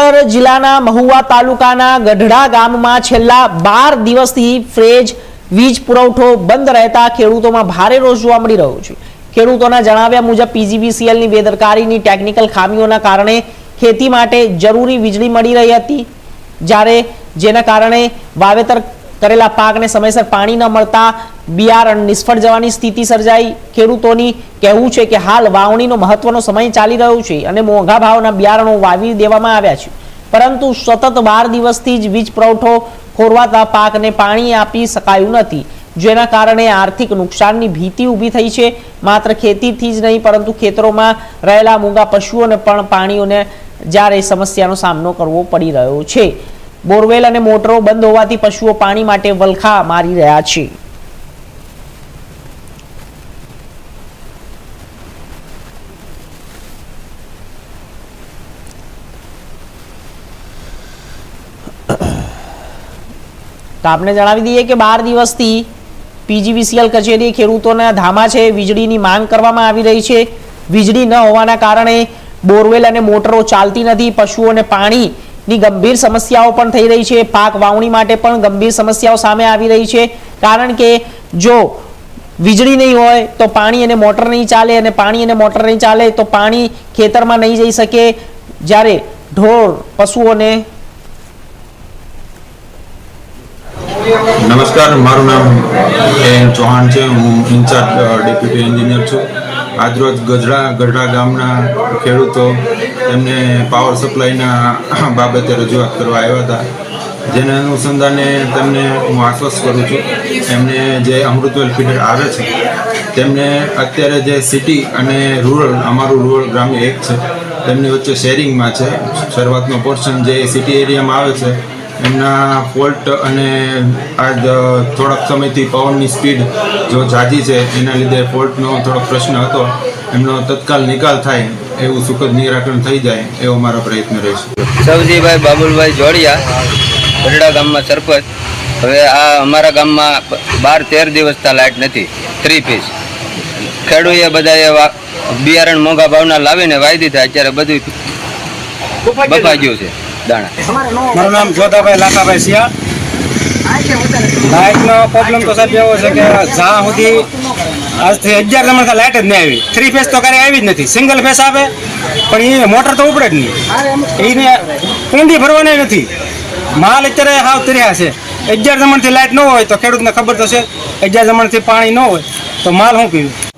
ભાવનગર જિલ્લાના મહુવા તાલુકાના ગઢડા ગામમાં છેલ્લા 12 દિવસથી ફ્રેજ વીજ પુરવઠો બંધ રહેતા ખેડૂતોમાં ભારે રોષ જોવા મળી રહ્યો છે। ખેડૂતોના જણાવ્યા મુજબ પીજીવીસીએલની બેદરકારીની ટેકનિકલ ખામીઓના કારણે ખેતી માટે જરૂરી વીજળી મળી રહી હતી, જ્યારે જેના કારણે વાવેતર કરેલા પાકને સમયસર પાણી ન મળતા બિયારણ નિષ્ફળ જવાની સ્થિતિ સર્જાઈ। ખેડૂતોની કહેવું છે કે હાલ વાવણીનો મહત્વનો સમય ચાલી રહ્યો છે અને મોંઘા ભાવના બિયારણો વાવી દેવામાં આવ્યા છે, પરંતુ સતત 12 દિવસથી જ વીજ પુરવઠો ખોરવાતા પાકને પાણી આપી શકાયું નથી, જેના કારણે આર્થિક નુકસાનની ભીતિ ઊભી થઈ છે। માત્ર ખેતીથી જ નહીં પરંતુ ખેતરોમાં રહેલા મૂંગા પશુઓને પણ પાણીઓને જ્યારે સમસ્યાનો સામનો કરવો પડી રહ્યો છે। બોરવેલ અને મોટરો બંધ હોવાથી પશુઓ પાણી માટે વલખા મારી રહ્યા છે। તો આપણે જણાવી દઈએ કે 12 દિવસથી પીજીવીસીએલ કચેરી ખેડૂતોના ધામા છે। વીજળીની માંગ કરવામાં આવી રહી છે। વીજળી ન હોવાના કારણે બોરવેલ અને મોટરો ચાલતી નથી, પશુઓને પાણીની ગંભીર સમસ્યાઓ પણ થઈ રહી છે। પાક વાવણી માટે પણ ગંભીર સમસ્યાઓ સામે આવી રહી છે, કારણ કે જો વીજળી નહીં હોય તો પાણી અને મોટર નહીં ચાલે, અને પાણી અને મોટર નહીં ચાલે તો પાણી ખેતરમાં નહીં જઈ શકે, જ્યારે ઢોર પશુઓને। नमस्कार, मारू नाम एन चौहान है। हूँ इंचार्ज डेप्यूटी एंजीनियर छूँ। आज रोज गढ़ड़ा गामना खेडूतो एमने पावर सप्लाईना बाबते रजूआत करवा आव्या हता, जेना अनुसंधाने तेमने हूँ आश्वस्त करूँ छूँ। एमने जे अमृतवेल फीडर आवे छे तेमने अत्यारे जे सिटी अने रूरल अमारू रूरल ग्राम्य एक छे तेमनी वच्चे शेरिंग में छे। शरूआतनो पोर्शन जे सिटी एरिया में आवे छे एमना फॉल्ट अने आज थोड़ाक समयथी पवननी स्पीड जो जाजी है एना लीधे फॉल्टनो थोड़ो प्रश्न हतो, एमनो तत्काल निकाल थाय एवुं सुखद निराकरण थई जाय एवो मारो प्रयत्न रहेशे। सवजीभाई बाबुलभाई जोड़िया, गढ़ड़ा गाम में सरपंच। हवे आ अमारा गाम में 12-13 दिवस लाइट नहीं, 3 पीस खेडूए बधाए बियारण मोंघा भावना लावीने वाई दीधा, अत्यारे बधुं बफाई गयुं छे दाणा। मारू नाम जोधाभाई लाखाभाई सिया। लाइटनो प्रॉब्लम तो साहेब एवो छे के ज्यां सुधी આજથી 11 નંબર લાઇટ જ નહીં આવી। 3 ફેસ તો ક્યારે આવી જ નથી, સિંગલ ફેસ આવે પણ એ મોટર તો ઉપડે જ નહીં, એને કુંડી ભરવાની નથી। માલ અત્યારે હાવ તર્યા છે। 11 નંબરથી લાઇટ ન હોય તો ખેડૂતને ખબર તો છે, 11 નંબરથી પાણી ન હોય તો માલ શું પીવું।